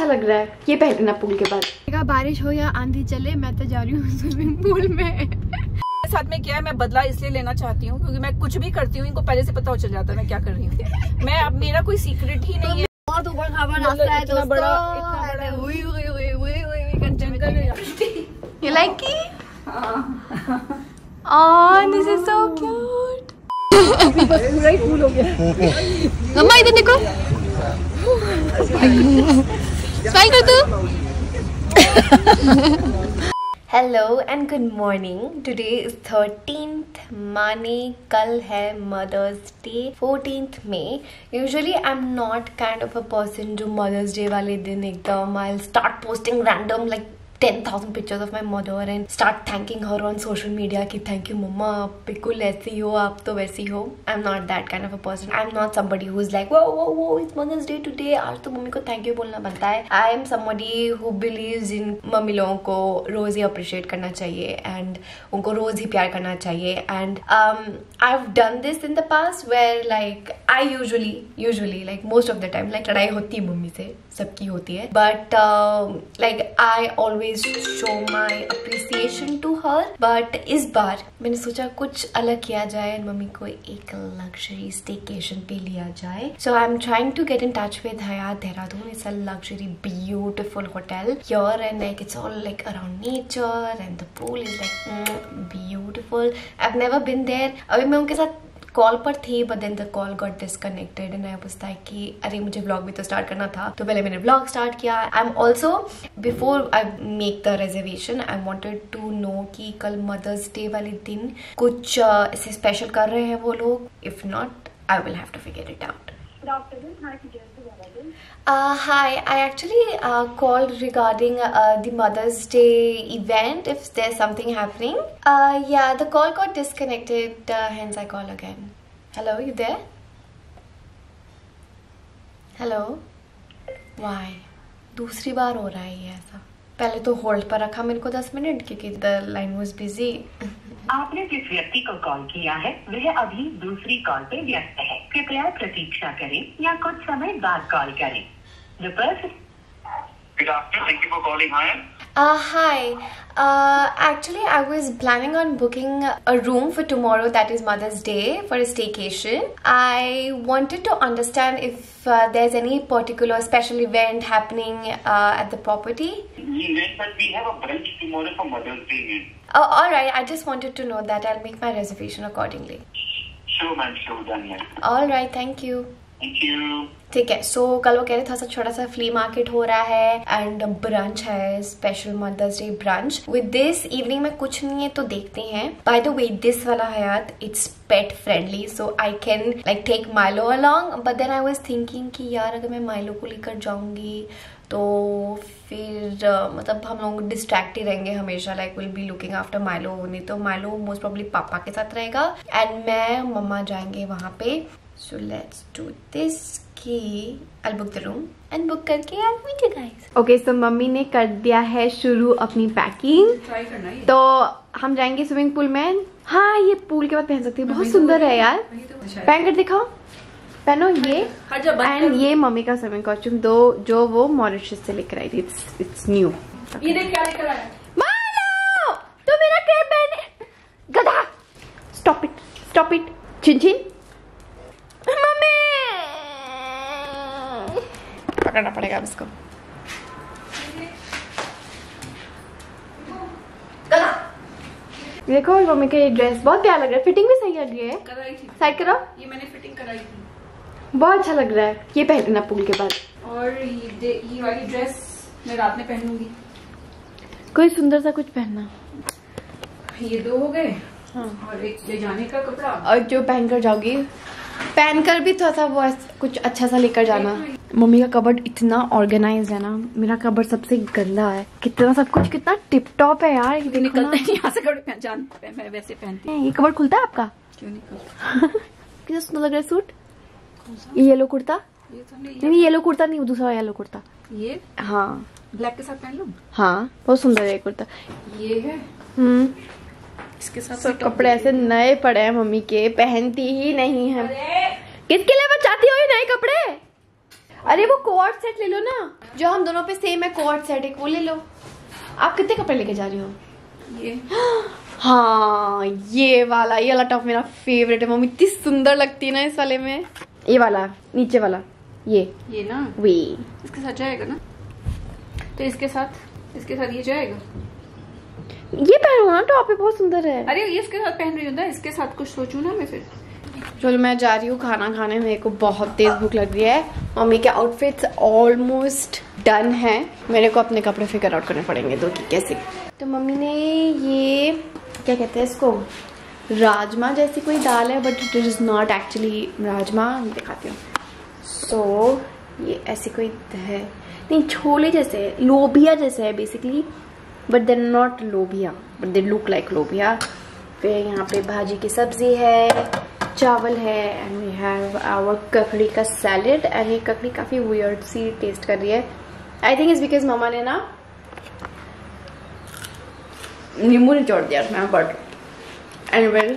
लग रहा है ये पहनना पूल के बाद। बारिश हो या आंधी चले, मैं तो जा रही हूँ स्विमिंग पूल में। साथ में क्या है, मैं बदला इसलिए लेना चाहती हूँ क्योंकि मैं कुछ भी करती हूँ इनको पहले से पता हो चल जाता है मैं क्या कर रही हूँ। मैं अब मेरा कोई सीक्रेट ही नहीं है। बहुत ऊपर खाबर रास्ता है दोस्तों। You like it? Oh, this is so cute. फूल हो गया। मम्मा इधर देखो, स्माइल कर तू। Hello and good morning. Today is 13th माने कल है मदर्स डे 14th मई। Usually I am not kind of a person जो मदर्स डे वाले दिन एकदम I will start posting random like 10,000 pictures of my mother and start thanking her on social media कि thank you मम्मा, आप बिल्कुल ऐसी हो, आप तो वैसी हो। I'm not that kind of a person. I'm not somebody who's like whoa it's Mother's Day today, आज तो मम्मी को thank you बोलना बनता है। I am somebody who believes in mummy लोगों को रोज ही appreciate करना चाहिए and उनको रोज ही प्यार करना चाहिए। And I've done this in the past where like I usually like most of the time like लड़ाई होती है मम्मी से, सबकी होती है, but like I always show my appreciation to her, but इस बार मैंने सोचा कुछ अलग किया जाए, मम्मी को एक luxury staycation पे लिया जाए। So I'm trying to get in touch with Hayat Dehradun. It's a luxury beautiful hotel here and like it's all like around nature and the pool is like beautiful. I've never been there. अभी मैं उनके साथ call पर थी but then the call got disconnected and I was like कि अरे मुझे vlog भी तो स्टार्ट करना था, तो पहले मैंने व्लॉग स्टार्ट किया। I'm also before I make the reservation I wanted to know कि कल मदर्स डे वाले दिन कुछ ऐसे स्पेशल कर रहे हैं वो लोग। If not I will have to figure it out. Hi, I actually called regarding the Mother's Day event, if there's something happening. Yeah, the call got disconnected, hence I call again. Hello, you there? Hello? Why? दूसरी बार हो रहा है ये ऐसा। पहले तो hold पर रखा मेरे को 10 मिनट क्योंकि the line was busy. आपने जिस व्यक्ति को कॉल किया है वह अभी दूसरी कॉल पे व्यस्त है, कृपया प्रतीक्षा करें या कुछ समय बाद कॉल करें। The person. Good afternoon. Thank you for calling. Hi. Actually, I was planning on booking a room for tomorrow, that is Mother's Day, for a staycation. I wanted to understand if there's any particular special event happening at the property. Event, but we have a brunch tomorrow for Mother's Day. Oh, all right. I just wanted to know that. I'll make my reservation accordingly. Sure, ma'am. Sure, done, ma'am. All right. Thank you. Thank you. ठीक है। सो कल वो कह रहे थोड़ा सा छोटा सा फ्ली मार्केट हो रहा है एंड ब्रंच है, special mother's day brunch. With this evening में कुछ नहीं है तो देखते हैं। बाय द वे दिस वाला Hyatt it's pet friendly so I can like take Milo along, but then I was thinking कि यार अगर मैं माइलो को लेकर जाऊंगी तो फिर मतलब हम लोग डिस्ट्रैक्ट ही रहेंगे हमेशा, like will be looking after Milo. नहीं तो माइलो मोस्ट प्रोबेबली पापा के साथ रहेगा एंड मैं मम्मा जाएंगे वहां पे। सो लेट्स डू दिस कि I'll book the room and book करके I'll meet you guys. Okay, so mummy ने कर दिया है शुरू अपनी पैकिंग। ट्राई करना है। तो हम जाएंगे स्विमिंग पूल में। हाँ, ये पूल के बाद पहन सकती है, बहुत सुंदर है यार। पहन कर दिखाओ, पहनो ये। एंड ये मम्मी का स्विमिंग कॉस्ट्यूम दो जो वो मॉरिशस से लेकर आई थी। It's new. ये देख क्या लेकर आया। मानो, तू मेरा कैप पहने गधा। Stop it chin chin. Mummy पकड़ना पड़ेगा अब इसको। देखो मम्मी का ये ड्रेस बहुत प्यारा लग रहा है, फिटिंग भी सही लग रही है। कराई थी। साइड करो। ये मैंने फिटिंग कराई थी। बहुत अच्छा लग रहा है, ये पहनना पूल के बाद। और ये वाली ड्रेस मैं रात में पहनूंगी। कोई सुंदर सा कुछ पहनना। ये दो हो गए। हाँ। और एक ले जाने का कपड़ा। और जो पहनकर जाओगी, पहनकर भी थोड़ा सा वो कुछ अच्छा सा लेकर जाना। मम्मी का कबर्ड इतना ऑर्गेनाइज्ड है ना, मेरा कबर्ड सबसे गंदा है। कितना सब कुछ कितना टिप टॉप है यार। ये निकलता है यहाँ से कपड़े पहचान, मैं वैसे पहनती हूँ। ये कबर्ड खुलता है आपका? क्यों नहीं खुलता? कितना सुंदर लग रहा है सूट। ये येलो कुर्ता, ये तो नहीं येलो कुर्ता नहीं, दूसरा येलो कुर्ता। ये हाँ, ब्लैक के साथ पहन लूं? हाँ बहुत सुंदर है ये कुर्ता। ये है इसके साथ सब कपड़े ऐसे नए पड़े हैं मम्मी के, पहनती ही नहीं है। किसके लिए बचाती हो ये नए कपड़े? अरे वो कोट सेट ले लो ना। जो हम दोनों पे सेम है कोट सेट, एक वो ले लो। आप कितने कपड़े लेके जा रही हो? ये हाँ ये वाला टॉप मेरा फेवरेट है। मम्मी इतनी सुंदर लगती है ना इस वाले में। ये वाला नीचे वाला ये ना वे इसके साथ जाएगा ना, तो इसके साथ ये जाएगा। ये पहनो ना, टॉप है बहुत सुंदर है। अरे ये इसके साथ पहन रही हूँ, इसके साथ कुछ सोचूं ना मैं फिर। चलो मैं जा रही हूँ खाना खाने, मेरे को बहुत तेज भूख लग रही है। मम्मी के आउटफिट्स ऑलमोस्ट डन है, मेरे को अपने कपड़े फिगर आउट करने पड़ेंगे दो कि कैसे। तो मम्मी ने ये क्या कहते हैं इसको, राजमा जैसी कोई दाल है but it is not actually rajma, दिखाती हूँ। सो ये ऐसी कोई है नहीं, छोले जैसे लोबिया जैसे है बेसिकली, बट दे नॉट लोबिया बट दे लुक लाइक लोबिया। फिर यहाँ पे भाजी की सब्जी है, चावल है, एंड वी हैव आवर ककड़ी का सैलेड। एंड ये ककड़ी काफी वियर्ड सी टेस्ट कर रही है। आई थिंक इट्स बिकॉज मामा ने ना नींबू निचोड़ दिया उसमें, but anyway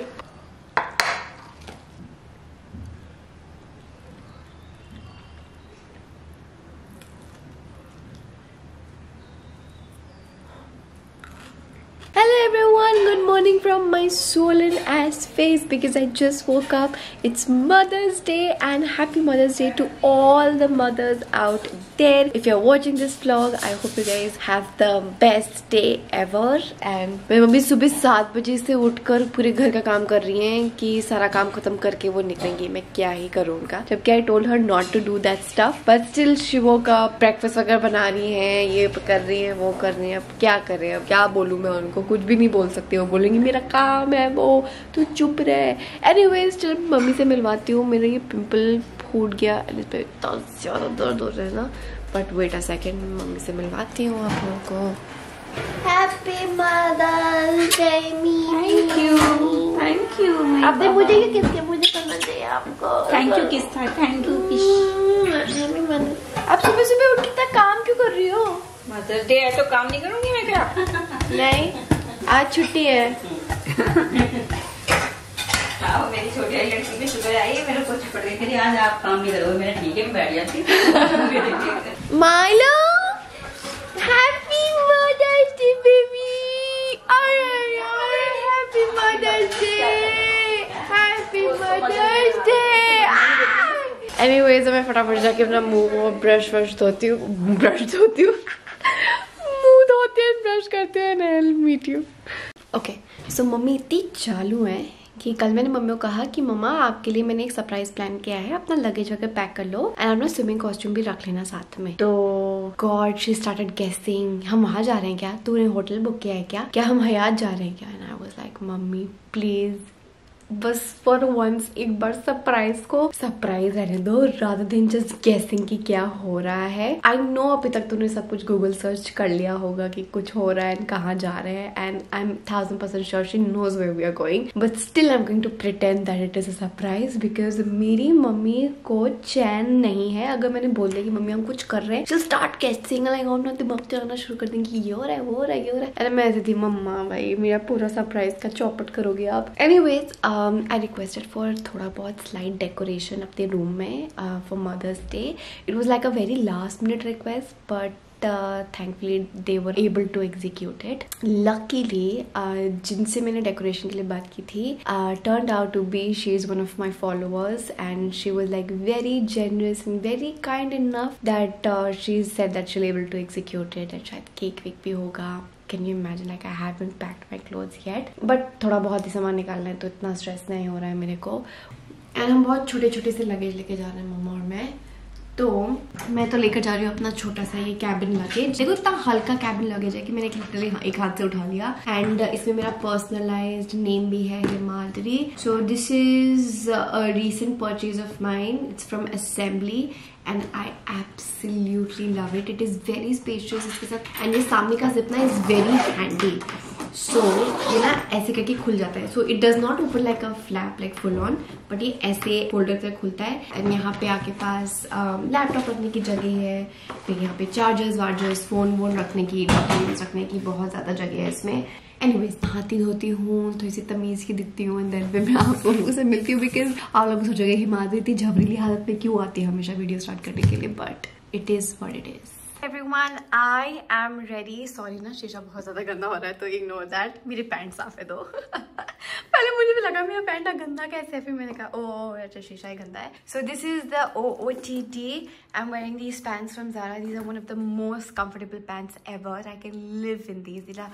Hello everyone, good morning from my swollen ass face because I just woke up. It's Mother's Day and happy Mother's Day to all the mothers out there. If you're watching this vlog, I hope you guys have the best day ever. And मेरी mummy सुबह 7 बजे से उठकर पूरे घर का काम कर रही हैं कि सारा काम खत्म करके वो निकलेंगी। मैं क्या ही करूँ उनका, जबकि I told her not to do that stuff, but still she woke up, breakfast वगैरह बना रही हैं, ये कर रही है, वो कर रही है। अब क्या करें, अब क्या बोलूँ मैं उनको, कुछ भी नहीं बोल सकती। वो बोलेंगी मेरा काम है वो, तो चुप रहे। एनीवेज चल मम्मी से मिलवाती हूँ। मेरा ये पिंपल फूट गया, इस पे इतना ज्यादा दर्द हो रहा है ना, but wait a second, mummy से मिलवाती हूँ आप लोगों को। Happy mother's day thank you. अब मुझे ये किसके मुझे करना चाहिए आपको? थैंक यू किस था, थैंक यू किस। आप सुबह सुबह उठ के काम क्यों कर रही हो? मदर्स डे है तो काम नहीं करूंगी मैं क्या? नहीं आज छुट्टी है। मेरी छोटी आई लड़की भी सुबह आई है, मेरे को पड़ गई थी आज आप काम नहीं करोगे। मेरा ठीक है, मैं बैठ जाती। Milo happy mother's day baby. Happy mother's day, happy mother's day. Anyways मैं फटाफट जाके अपना मुंह ब्रश धोती हूँ, मुंह धोती है, ब्रश करते हैं। I'll meet you. Okay so mummy इतनी चालू है कि कल मैंने मम्मी को कहा कि मम्मा आपके लिए मैंने एक सरप्राइज प्लान किया है, अपना लगेज वगैरह पैक कर लो एंड अपना स्विमिंग कॉस्ट्यूम भी रख लेना साथ में। तो गॉड शी स्टार्टेड गेसिंग, हम वहां जा रहे हैं क्या, तूने होटल बुक किया है क्या हम हयात जा रहे हैं क्या? And I was like mummy please बस फॉर वंस एक बार सरप्राइज रहने दो, रादर देन जस्ट गेसिंग कि क्या हो रहा है। आई नो अभी तक तूने सब कुछ गूगल सर्च कर लिया होगा कि कुछ हो रहा है एंड कहाँ जा रहे हैं, and I am 1000% sure she knows where we are going, but still I am going to pretend that it is a surprise because मेरी मम्मी को चैन नहीं है। अगर मैंने बोल दिया कि मम्मी हम कुछ कर रहे हैं, she'll start guessing, like अपना दिमाग चलाना शुरू कर देंगे, ये हो रहा है, वो हो रहा है, ये हो रहा है। अरे मैं ऐसी थी मम्मा भाई मेरा पूरा सरप्राइज का चौपट करोगे आप। एनीवेज I requested for थोड़ा बहुत स्लाइड डेकोरेशन अपने रूम में for Mother's Day. It was like a very last minute request, but thankfully they were able to execute it. Luckily जिनसे मैंने डेकोरेशन के लिए बात की थी turned out to be she is one of my followers and she was like very generous and very kind enough that she said that she'll able to execute it and शायद cake वेक भी होगा। Can you imagine, like I haven't packed my clothes yet, but थोड़ा बहुत ही सामान निकालना है तो इतना स्ट्रेस नहीं हो रहा है मेरे को। एंड हम बहुत छोटे छोटे से लगेज लेके जा रहे हैं मम्मा और मैं तो लेकर जा रही हूँ अपना छोटा सा ये कैबिन लगेज। देखो इतना हल्का कैबिन लगेज है कि मैंने लिटरली एक हाथ से उठा लिया, एंड इसमें मेरा पर्सनलाइज्ड नेम भी है Himadri. So this is a recent purchase of mine, it's from assembly and I absolutely love it. It is very spacious इसके साथ, and ये सामने का जिप ना is very handy. So ये ना ऐसे करके खुल जाता है, so it does not open like a flap like full on, but ये ऐसे फोल्डर से खुलता है। एंड यहाँ पे आके पास लैपटॉप रखने की जगह है, फिर यहाँ पे चार्जर्स वार्जर्स फोन वोन रखने की, डॉक्यूमेंट्स रखने की बहुत ज्यादा जगह है इसमें। एनीवेज नहाती धोती हूँ थोड़ी सी तमीज की दिखती हूँ, एंड देन मैं आप लोगों से मिलती हूँ बिकॉज आप लोग सोचोगे हिमाद्री इतनी झबरीली हालत में क्यों आती है हमेशा वीडियो स्टार्ट करने के लिए, but it is what it is. Everyone, I am ready. Sorry ना, शीशा बहुत ज्यादा गंदा हो रहा है तो ignore that. मेरी पैंट साफ है तो पहले मुझे भी लगा मेरा पैंट गंदा कैसे है, फिर मैंने कहा ओह अच्छा शीशा ही गंदा है. So this is the OOTD. I'm wearing these pants from Zara. These are one of the most comfortable pants ever. I can live in these. These are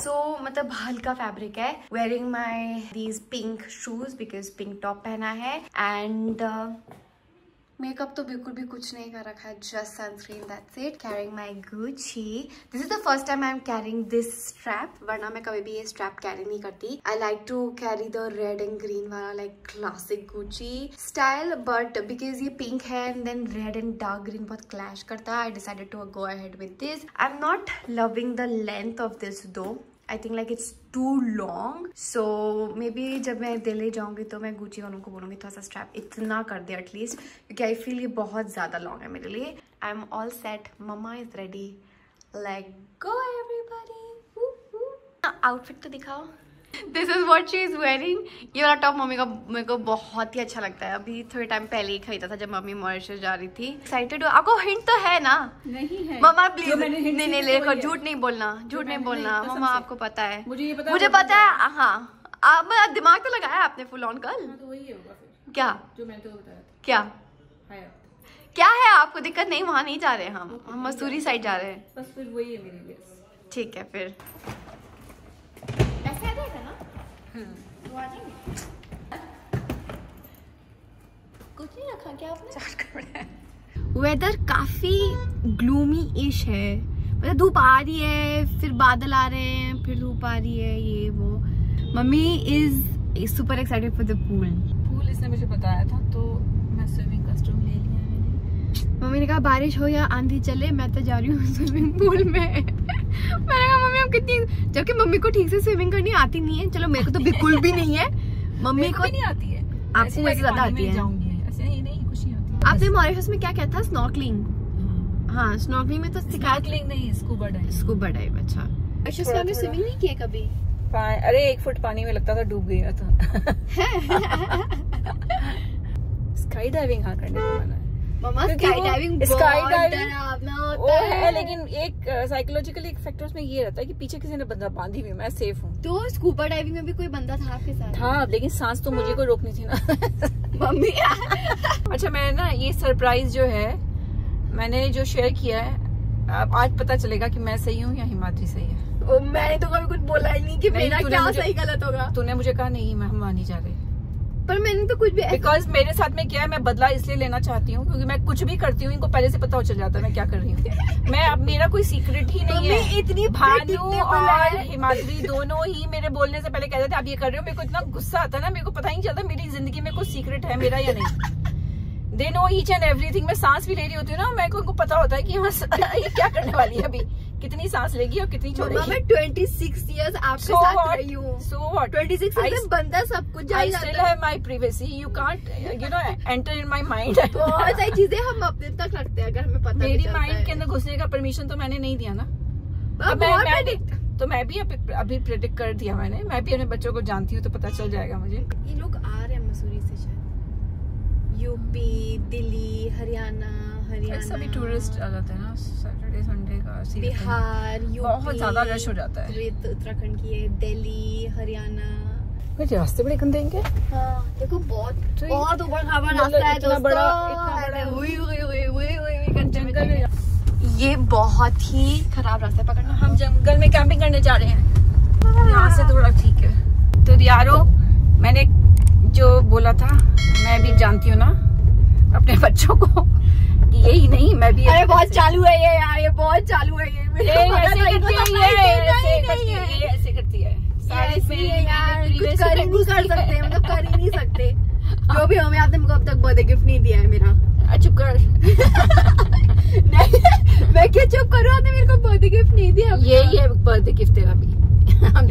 so मतलब हल्का फैब्रिक है. Wearing my these pink shoes because pink top पहना है and makeup तो बिल्कुल भी कुछ नहीं कर रखा है, just sunscreen, that's it. Carrying my Gucci. This is the first time I'm carrying this strap. वरना मैं कभी भी ये strap carry नहीं करती. I like to carry the red and green वाला like classic Gucci style, but because ये pink है and then red and dark green बहुत clash करता है, I decided to go ahead with this. I'm not loving the length of this though. I think like it's too long, so maybe जब मैं दिल्ली जाऊंगी तो मैं Gucci वालों को बोलूंगी थोड़ा सा स्ट्रैप इतना कर दे एटलीस्ट, क्योंकि आई फील ये बहुत ज्यादा लॉन्ग है मेरे लिए. I am all set, mama is ready, let go everybody. Outfit तो दिखाओ. This is what she is wearing. ये वाला टॉप मम्मी का मेरे को बहुत ही अच्छा लगता है. अभी थोड़े टाइम पहले ही खरीदा था जब मम्मी मॉरिशस जा रही थी. एक्साइटेड हो? आपको हिंट तो है ना? नहीं है मम्मा प्लीज नहीं लेकर झूठ नहीं बोलना, झूठ नहीं बोलना मम्मा, आपको पता है. मुझे पता है. हाँ आप दिमाग तो लगाया आपने फुल ऑन कल. तो वही होगा फिर क्या जो मैंने तो बताया था. क्या है आपको दिक्कत? नहीं वहाँ नहीं जा रहे हम मसूरी साइड जा रहे हैं. बस फिर वही है मेरे लिए. ठीक है फिर ऐसे आ जाएगा ना. तो आ जाएंगे. कुछ नहीं रखा क्या आपने? वेदर काफी ग्लूमी इश है, मतलब धूप आ रही है फिर बादल आ रहे हैं फिर धूप आ रही है, ये वो. Mummy is super excited for the pool. इसने मुझे बताया था तो मैं स्विमिंग कॉस्ट्यूम ले लिया मैंने. मम्मी ने कहा बारिश हो या आंधी चले मैं तो जा रही हूँ स्विमिंग पूल में. मैंने कहा मम्मी हम कितनी, जबकि मम्मी को ठीक से स्विमिंग करनी आती नहीं है. चलो मेरे को तो बिल्कुल भी नहीं है, मम्मी को नहीं आती है. आपको मुझसे ज्यादा आती है. ऐसे नहीं कुछ नहीं होती. आपने मॉरिशस में क्या किया था? स्नॉर्कलिंग. हाँ स्नॉर्कलिंग में तो स्नॉर्कलिंग नहीं, स्कूबा डाइव. Scuba dive. अच्छा मॉरिशस में आपने स्विमिंग नहीं किया कभी? अरे 1 फुट पानी में लगता था डूब गया था. स्काई डाइविंग हाँ करने को मना है मम्मा. स्काई डाइविंग डरावना होता है, लेकिन एक साइकोलॉजिकली एक फैक्टर उसमें ये रहता है कि पीछे किसी ने बंदा बांधी हुई, मैं सेफ हूँ. तो स्कूबा डाइविंग में भी कोई बंदा था आपके साथ? था, लेकिन सांस तो मुझे को रोकनी थी ना. मम्मी अच्छा मैं ना ये सरप्राइज जो है मैंने जो शेयर किया है, आज पता चलेगा कि मैं सही हूँ या हिमाद्री सही है. मैंने तो कभी कुछ बोला ही नहीं कि मेरा क्या सही गलत होगा. तूने मुझे कहा नहीं हम वहाँ नहीं जा रहे, पर मैंने तो कुछ भी, बिकॉज मेरे साथ में क्या है, मैं बदला इसलिए लेना चाहती हूँ क्योंकि मैं कुछ भी करती हूँ इनको पहले से पता चल जाता है मैं क्या कर रही हूँ. मैं अब मेरा कोई सीक्रेट ही नहीं है. इतनी भानु और हिमाद्री दोनों ही मेरे बोलने से पहले कहते थे आप ये कर रहे हो. मेरे को इतना गुस्सा आता है ना, मेरे को पता ही नहीं चलता मेरी जिंदगी में कुछ सीक्रेट है मेरा या नहीं. They know each and everything. मैं सांस भी ले रही होती हूँ ना, मेरे को उनको पता होता है कि हाँ ये क्या करने वाली है, अभी कितनी सांस लेगी और कितनी छोड़ेगी. मैं 26 years आपके साथ रही हूँ. So what? 26 years बंदा सब कुछ जान जाता है. I still have my privacy. You can't, you know, enter in my mind. बहुत सारी चीजें हम अपने तक रखते हैं अगर हमें पता. मेरी माइंड के अंदर घुसने का परमिशन तो मैंने नहीं दिया ना. तो मैं भी अभी प्रेडिक्ट कर दिया मैंने. मैं भी अपने बच्चों को जानती हूँ तो पता चल जाएगा मुझे. ये लोग आ रहे हैं मसूरी से शायद, यूपी, दिल्ली, हरियाणा सभी टूरिस्ट आ जाते हैं ना सैटरडे संडे का. बिहार, यूपी बहुत ज्यादा रश हो जाता है. उत्तराखंड की है, दिल्ली, हरियाणा. रास्ते बड़े गंदे हैं. हाँ देखो बहुत ऊपर खाबर रास्ता है दोस्तों. ये बहुत ही खराब रास्ता पकड़ना. हम जंगल में कैंपिंग करने जा रहे हैं. यहाँ से थोड़ा ठीक है. तो यारो मैंने जो बोला था मैं भी जानती हूँ ना अपने बच्चों को कि यही नहीं मैं भी. अरे बहुत चालू है ये यार, ये बहुत चालू है ये. ऐसे करती है. कुछ कर ही नहीं कर सकते, मतलब कर ही नहीं सकते. जो भी हमें आपने मुझे अब तक बर्थडे गिफ्ट नहीं दिया है मेरा. चुप कर. मैं क्या चुप करूँ, आपने मेरे को बर्थडे गिफ्ट नहीं दिया. यही है बर्थडे गिफ्ट तेरा भी.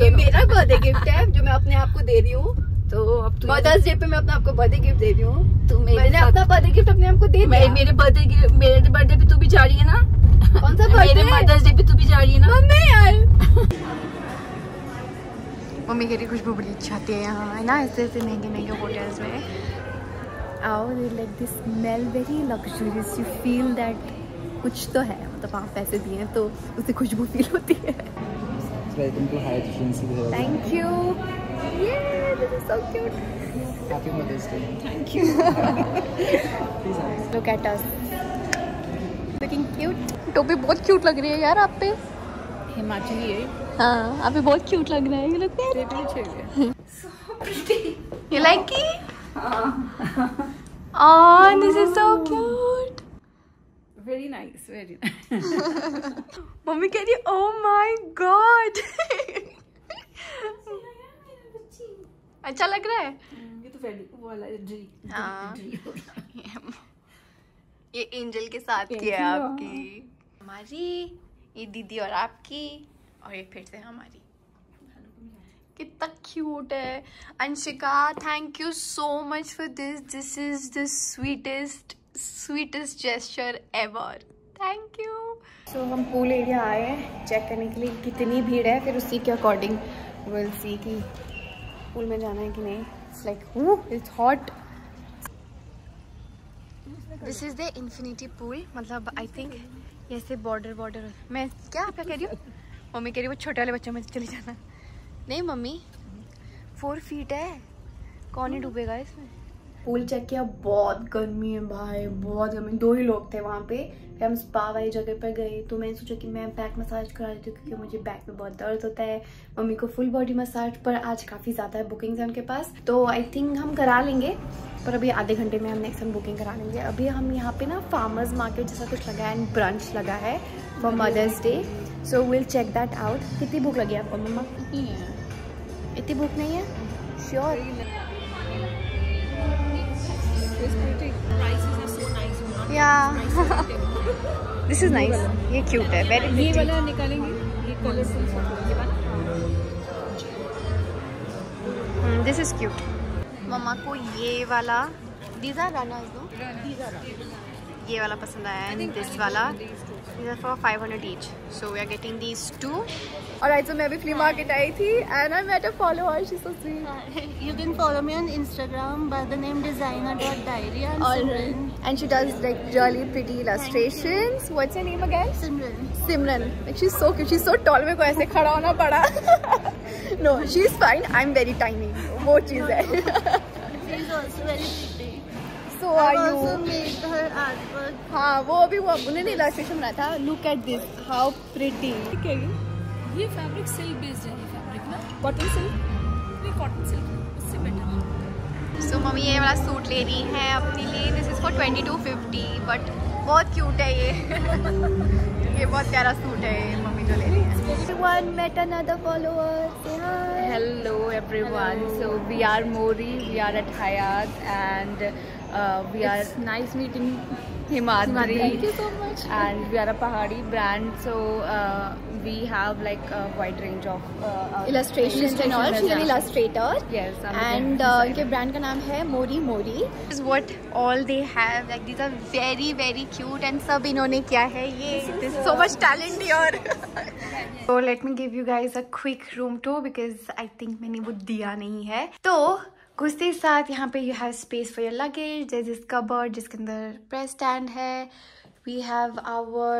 ये मेरा बर्थडे गिफ्ट है जो मैं अपने आप को दे रही हूँ. तो अब मदर्स डे पे मैं अपने आपको बर्थडे गिफ्ट दे रही हूँ. मैंने अपना बर्थडे गिफ्ट अपने आपको दे दिया. मेरे बर्थडे पे तू भी जा रही है ना. कौन सा बर्थडे? मेरे मदर्स डे पे तू भी जा रही है ना. मम्मी यार मम्मी कह रही खुशबू बड़ी अच्छी आती है यहाँ है ना, ऐसे ऐसे महंगे होटल्स में. आओ like this smell very luxurious. You feel that कुछ तो है, मतलब आप पैसे दिए हैं तो उससे खुशबू फील होती है। Welcome to High Efficiency Dehradun. Thank you. ये this is so cute. Happy Mother's Day. Thank you. Please ask. Look at us looking cute. टोपी बहुत क्यूट लग रही है यार आप पे। हिमाचली है। हाँ, आप पे बहुत क्यूट लग रहा है। ये लगता है You like it? Oh, this is so cute. Very nice, very nice. Mummy कह रही है oh my god. अच्छा लग रहा है? ये तो वेरी वो वाला ड्री। हाँ। ये एंजल के साथ की है आपकी, हमारी, ये दीदी और आपकी, और ये फिर से हमारी। कितना क्यूट है। Anshika, thank you so much for this. This is the sweetest gesture ever. Thank you. So हम पूल एरिया आए हैं चेक करने के लिए कितनी भीड़ है, फिर उसी के अकॉर्डिंग विल सी कि पूल में जाना है कि नहीं। It's like it's hot. This is the infinity pool, मतलब आई थिंक ऐसे बॉर्डर मैं क्या कह रही हूँ, मम्मी कह रही है वो छोटे वाले बच्चों में चले जाना। नहीं मम्मी, 4 फीट है, कौन ही डूबेगा इसमें। पूल चेक किया, बहुत गर्मी है भाई, बहुत गर्मी। 2 ही लोग थे वहाँ पे। फिर हम स्पा वाली जगह पर गए तो मैंने सोचा कि मैं बैक मसाज करा देती हूँ क्योंकि मुझे बैक में बहुत दर्द होता है। मम्मी को फुल बॉडी मसाज, पर आज काफ़ी ज़्यादा है बुकिंग्स है उनके पास, तो आई थिंक हम करा लेंगे, पर अभी आधे घंटे में हम नेक्स्ट टाइम बुकिंग करा लेंगे। अभी हम यहाँ पे ना फार्मर्स मार्केट जैसा कुछ लगा है एंड ब्रंच लगा है for mother's day, so will check that out. कितनी भूख लगी आपको मम्मा? इतनी भूख नहीं है? श्योर? दिस इज नाइस, ये क्यूट है, वेरी। ये वाला निकालेंगे, ये colourful this is cute. Mama को ये वाला, these are runners, no? ये वाला पसंद आया एंड दिस वाला, these are for 500 each, so we are getting these 2. Alright, so मैं भी flea market आई थी and I met a follower, she's so sweet. You can follow me on Instagram by the name designer.diary and Simran. And she does like really pretty illustrations. What's your name again? Simran. Simran. Like she's so cute. She's so tall. मेरे को ऐसे खड़ा होना पड़ा. No, she's fine. I'm very tiny. वो चीज़ है. She's also very pretty. So are I you? also made her artwork. हाँ, वो अभी वो उन्होंने illustration बनाया था. Look at this. How pretty. ये फैब्रिक सिल्क बेस्ड है, ये फैब्रिक ना कॉटन सिल्क, ये कॉटन सिल्क उससे बेटर। So मम्मी ये वाला सूट ले रही है अपने लिए। This is for 2250, but बहुत क्यूट है ये। ये बहुत प्यारा सूट है ये मम्मी जो ले रही है। Everyone met another follower. Say hi. Hello everyone. So we are Mori. We are at Hyatt and we are Nice meeting Himadri. Thank you so much. And we are a Pahadi brand. So we have like a wide range of Illustrations and all. She's an illustrator. Yes. And इनके brand का नाम है मोरी मोरी. This is what all they have. Like these are very very cute and सब इन्होंने किया है ये. There's so much talent here. So let me give you guys a quick room tour because I think मैंने वो दिया नहीं है. तो घुसते साथ यहाँ पे you have space for your luggage. There's this cupboard जिसके अंदर press stand है. We have our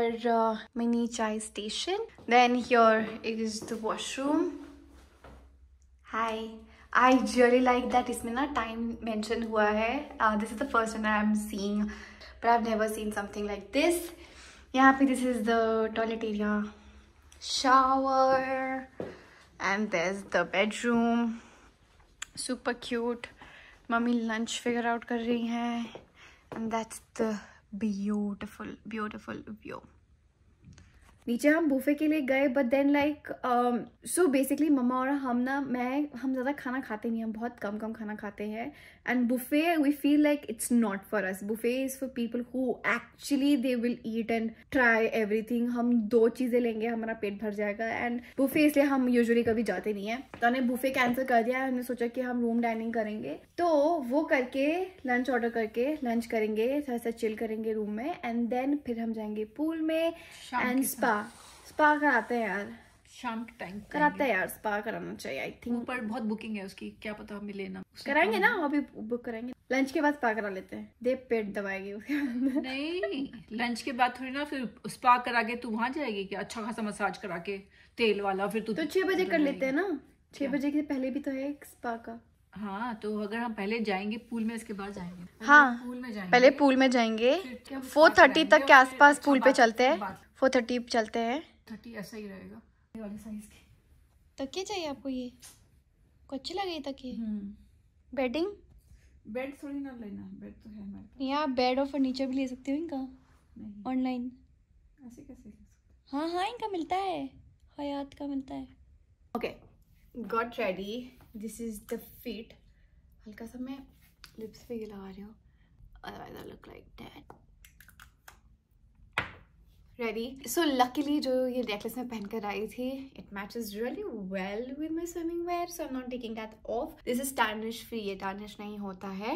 mini chai station. Then here is the washroom. Hi. I really like that इसमें ना time mention हुआ है. This is the first time I'm seeing, but I've never seen something like this. यहाँ पे this is the toilet area, shower, and there's the bedroom. Super cute. Mummy lunch figure out कर रही हैं, and that's the beautiful view. नीचे हम buffet के लिए गए, but then like so basically मम्मा और हम ज़्यादा खाना खाते नहीं, हम बहुत कम खाना खाते हैं. And buffet we feel like it's not for us. Buffet is for people who actually they will eat and try everything. हम 2 चीज़ें लेंगे, हमारा पेट भर जाएगा. एंड बुफे इसलिए हम यूजुअली कभी जाते नहीं हैं, तो हमने बुफे कैंसिल कर दिया. हमने सोचा कि हम रूम डाइनिंग करेंगे, तो वो करके लंच ऑर्डर करके लंच करेंगे, थोड़ा सा चिल करेंगे रूम में, एंड देन फिर हम जाएंगे पूल में एंड स्पा कराते हैं यार. शाम के टाइम कराता है यार, स्पा कराना चाहिए आई थिंक। ऊपर बहुत बुकिंग है उसकी, क्या पता मिले ना। कराएंगे ना, अभी बुक कराएंगे। लंच के बाद स्पा करा लेते हैं, दे पेट दबाएगी उसके बाद। नहीं, लंच के बाद थोड़ी ना, फिर स्पा करा के तू वहां जाएगी क्या? अच्छा खासा मसाज करा के तेल वाला, फिर तू तो 6 बजे कर लेते हैं ना, 6 बजे के पहले भी तो है एक स्पा का। हाँ, तो अगर हम पहले जाएंगे पूल में, इसके बाद जाएंगे। हाँ, पूल में जाएंगे, पहले पूल में जाएंगे। 4:30 तक के आसपास पूल पे चलते हैं, 4:30 चलते हैं। 30 ऐसा ही रहेगा, ये वाली साइज की। तकिए चाहिए आपको? ये को अच्छी लगे तकिए? बेडिंग? बेड थोड़ी ना लेना, बेड तो है हमारे पास। यहाँ बेड और फर्नीचर भी ले सकते हो इनका ऑनलाइन। ऐसे कैसे ले सकते? हाँ हाँ, इनका मिलता है, हयात का मिलता है। Okay, got ready, this is the fit. हल्का सा मैं लिप्स पे ये लगा रही हूँ, otherwise I look like that. Ready? So luckily जो ये necklace मैं पहन कर आई थी, it matches really well with my swimming wear, so I'm not taking that off. This is tarnish free, ये tarnish नहीं होता है।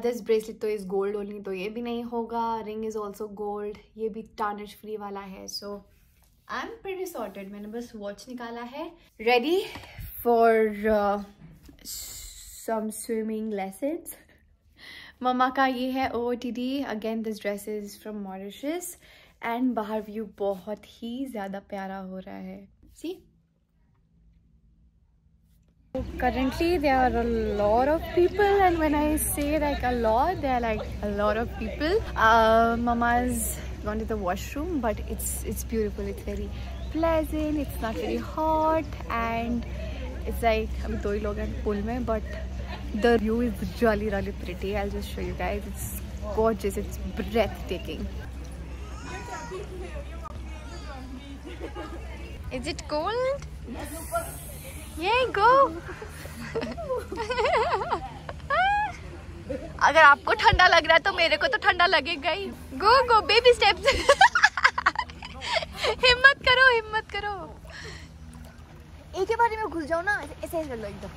This bracelet तो is gold only, तो ये भी नहीं होगा। Ring is also gold, ये भी tarnish free वाला है। So I'm pretty sorted, मैंने बस watch निकाला है। Ready for some swimming lessons. मम्मा का ये है OOTD, again this dress is from Mauritius, and बाहर व्यू बहुत ही ज़्यादा प्यारा हो रहा है। See? Currently there are a lot of people, and when I say like a lot, there are like a lot of people. Mama's gone to the washroom, but it's beautiful. It's very pleasant. It's not very hot, and it's like अभी 2 ही लोग हैं pool में, but the view is really pretty. I'll just show you guys. It's gorgeous. It's breathtaking. Is it cold? Yeah, go. अगर आपको ठंडा लग रहा है तो मेरे को तो ठंडा लगेगा ही। Go baby steps. हिम्मत करो। एक ही बारी में घुस जाओ ना, ऐसे कर लो एकदम।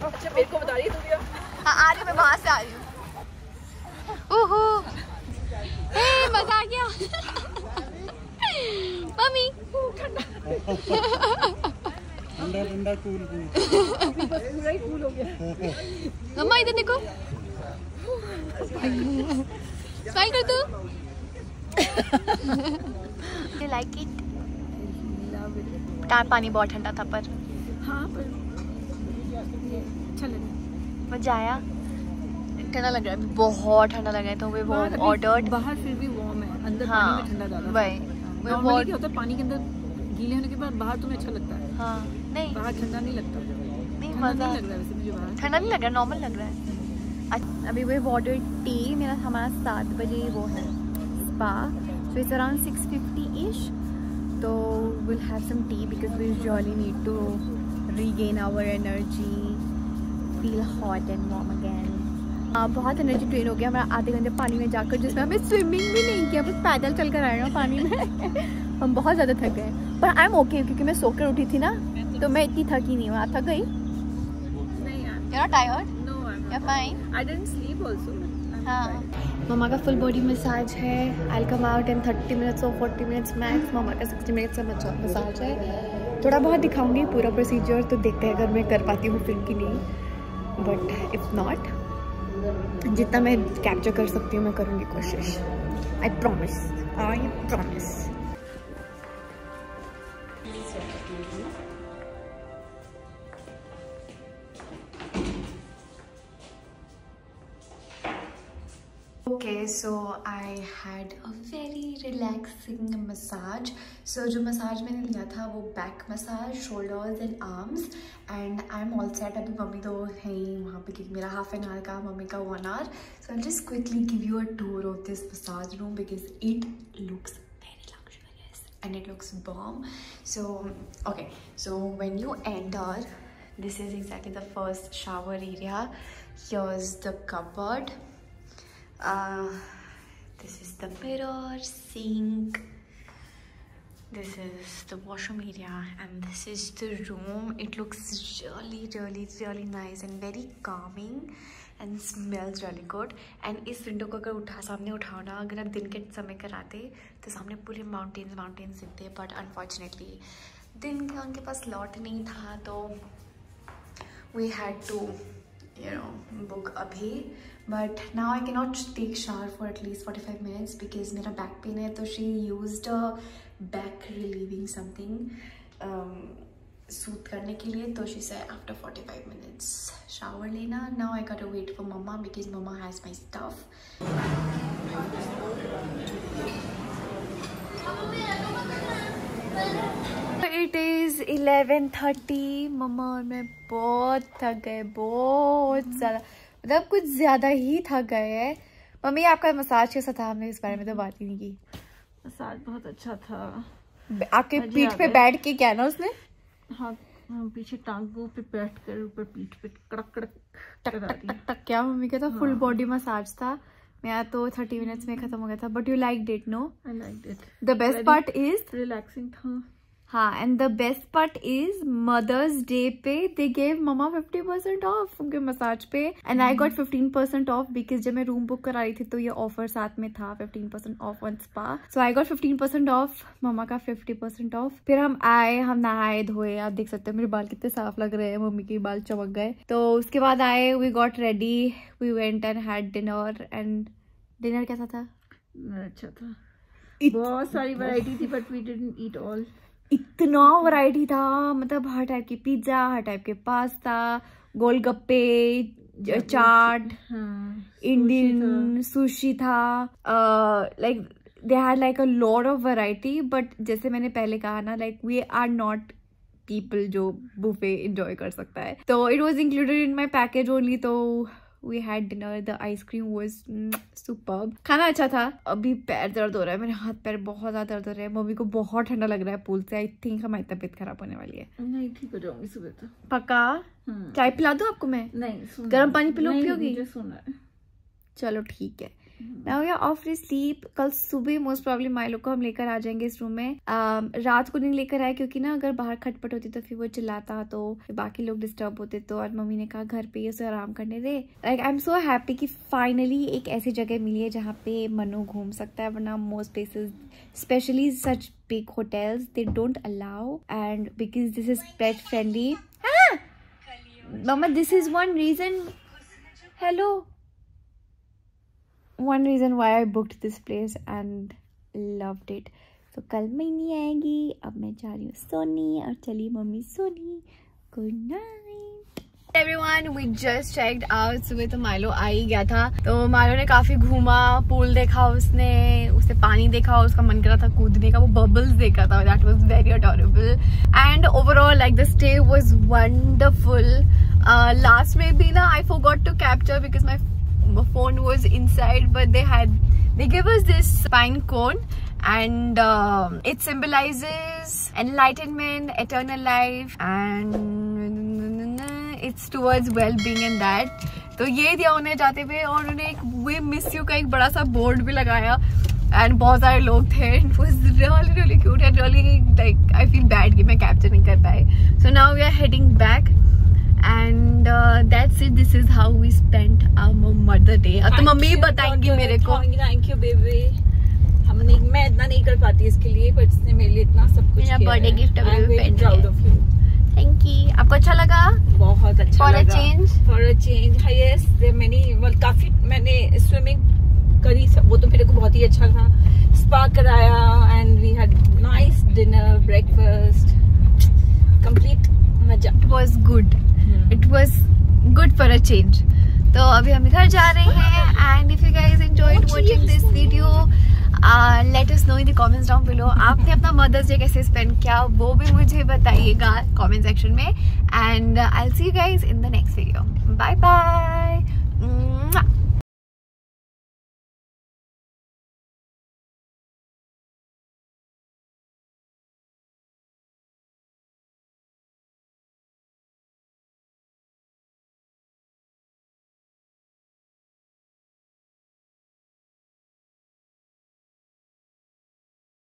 अच्छा, मेरे को बता रही है तू? हाँ, आ रही हूँ मैं, वहां से आ रही हूँ। ओहो, मजा आ गया। मम्मी ठंडा कूल पूरा ही कूल हो गया। मम्मा इधर देखो, स्माइल कर दो। You like it? पानी बहुत ठंडा था पर हाँ, पर अच्छा लगा, मजा आया। ठंडा लग रहा है, बहुत ठंडा लग रहा है, तो वे वो ऑर्डर्ड। बाहर फिर भी वार्म है, अंदर हाँ, पानी में ठंडा ज्यादा। वही नॉर्मली क्या होता है, पानी के अंदर गीले होने के बाद बाहर तुम्हें अच्छा लगता है। हाँ, नहीं बाहर ठंडा नहीं लगता, नहीं, ठंडा मजा नहीं लग रहा है वैसे मुझे बाहर। ठंडा नहीं लग रहा, नॉर्मल लग रहा है। अभी वे ऑर्डर टी, मेरा हमारा 7 बजे वो है spa, so it's around 6:50-ish, तो will have some tea because we really need to regain our energy, feel hot and warm again. बहुत एनर्जी ड्रेन हो गया हमारा आधे घंटे पानी में जाकर, जिसमें हमें स्विमिंग भी नहीं किया, बस पैदल चल कर आए ना पानी में। हम बहुत ज़्यादा थक गए, पर आई एम ओके क्योंकि मैं सोकर उठी थी ना, तो मैं इतनी थकी नहीं हूँ। आप थक गई? नहीं यार, You're not tired? no, I'm You're fine? I didn't sleep also. हाँ, मम्मा का फुल बॉडी मसाज है। I'll come out in 30 minutes or 40 minutes max. मम्मा का 60 minutes का मसाज है। थोड़ा बहुत दिखाऊंगी पूरा प्रोसीजर, तो देखते हैं अगर मैं कर पाती हूँ फिल्म की नहीं, बट इफ नॉट, जितना मैं कैप्चर कर सकती हूँ मैं करूँगी कोशिश। I promise. Okay, so I had a very relaxing massage. So जो मसाज मैंने लिया था वो back massage, shoulders and arms, and I am all set. अभी मम्मी तो है ही वहाँ पे क्योंकि मेरा half an hour का, मम्मी का 1 hour. So I'll just quickly give you a tour of this massage room because it looks very luxurious and it looks bomb. So okay, so when you enter, this is exactly the first shower area. Here's the cupboard. This is the mirror, sink, this is the washroom area, and this is the room. It looks really nice and very calming and smells really good. And इस window को अगर सामने उठाओ ना, अगर आप दिन के समय कराते तो सामने पूरे माउंटेन्स दिखते, बट अनफॉर्चुनेटली दिन का उनके पास लॉट नहीं था तो we had to book abhi, but now I cannot take shower for at least 45 minutes because मेरा back pain है. तो she used a back relieving something soothe करने के लिए. तो she said after 45 minutes shower लेना. Now I gotta wait for mama because mama has my stuff. It is 11:30. मम्मा और मैं बहुत थक गए, बहुत ज़्यादा, मतलब कुछ ज़्यादा ही थक गए हैं. मम्मी आपका मसाज कैसा था? हमने इस बारे में तो बात ही नहीं की. मसाज बहुत अच्छा था. आपके पीठ पे बैठ के क्या ना उसने? हाँ, पीछे टांगों पे बैठ कर ऊपर पीठ पे कड़क कड़क टक टक टक टक. क्या मम्मी का था? फुल बॉडी मसाज था. मेरा तो 30 मिनट्स में खत्म हो गया था. But you liked it? No, I liked it. The best part is relaxing था. हाँ, and the best part is mother's day पे दे गेव ममा 50% ऑफ उनके मसाज पे, and I got 15% off because जब मैं रूम बुक करा रही थी तो ये ऑफर साथ में था 15% of on spa. So I got 15% of, mama का 50% ऑफ. फिर हम आए, हम नहाए धोए. आप देख सकते हो मेरे बाल कितने साफ लग रहे हैं, मम्मी के बाल चमक गए. तो उसके बाद आए, we got ready, we went and had dinner. And dinner कैसा था? अच्छा था. बहुत सारी वैरायटी थी but we didn't eat all. इतना वैरायटी था, मतलब हर टाइप की पिज्जा, हर टाइप के pasta, golgappe, chaat, Indian sushi था. Like they had like a lot of variety. But जैसे मैंने पहले कहा ना, like we are not people जो बुफे एंजॉय कर सकता है. तो it was included in my package only. तो we had dinner. The ice cream was superb. खाना अच्छा था. अभी पैर दर्द हो रहा है, मेरे हाथ पैर बहुत ज्यादा दर्द हो रहे हैं. मम्मी को बहुत ठंडा लग रहा है पूल से. आई थिंक हमारी तबीयत खराब होने वाली है. नहीं, ठीक हो जाऊंगी सुबह तो पक्का. चाय पिला दूं आपको मैं? नहीं, गर्म पानी पिलो, पियोगी? सोना है. चलो ठीक है. Now we are off sleep. कल सुबह मोस्ट प्रॉब्ली माइलो को हम लेकर आ जाएंगे इस रूम में. रात को नहीं लेकर आए क्योंकि ना अगर बाहर खटपट होती तो फिर वो चिल्लाता तो बाकी लोग डिस्टर्ब होते. तो और मम्मी ने कहा घर पे ये उसे आराम करने दे. Like I am so happy कि फाइनली एक ऐसी जगह मिली है जहाँ पे मनु घूम सकता है. वरना most places specially such big hotels they don't allow. And because this is pet friendly. Mama, this is one reason. Hello, one reason why I booked this place and loved it. So कल मैं नहीं आएगी, अब मैं जा रही हूँ सोनी. और चलिए mummy Soni. Good night everyone. We just checked out. सुबह तो माइलो आ ही गया था. तो माइलो ने काफी घूमा, पूल देखा, उसने पानी देखा, उसका मन करा था कूदने का. वो बबल्स देखा था. That was very adorable. And overall like the stay was wonderful. Last में भी ना I forgot to capture because my phone was inside, but they gave us this pine cone and it symbolizes enlightenment, eternal life, and it's towards well-being and that. तो ये दिया उन्हें जाते हुए. और उन्होंने एक we miss you का एक बड़ा सा बोर्ड भी लगाया and बहुत सारे लोग थे. It was really really cute and really like I feel bad कि मैं capture नहीं कर पाए. So now we are heading back. And that's it. This is how we spent our Mother Day. अब तो मम्मी बताएंगी मेरे को. Thank you baby. मैं इतना नहीं कर पाती इसके लिए, पर इसने मेरे लिए इतना सब कुछ किया. Birthday gift proud of you. Thank you. आपको अच्छा लगा? बहुत अच्छा लगा. For a change. Yes, there many. काफी मैंने स्विमिंग करी, वो तो मेरे को बहुत ही अच्छा था. स्पा कराया and we had nice dinner, breakfast, complete मजा. It was good. It was good for a change. तो अभी हम घर जा रहे हैं. And if you guys enjoyed watching this video, let us know in the comments down below. आपने अपना मदर्स डे कैसे स्पेंड किया वो भी मुझे बताइएगा comment section में. And I'll see you guys in the next video. Bye bye.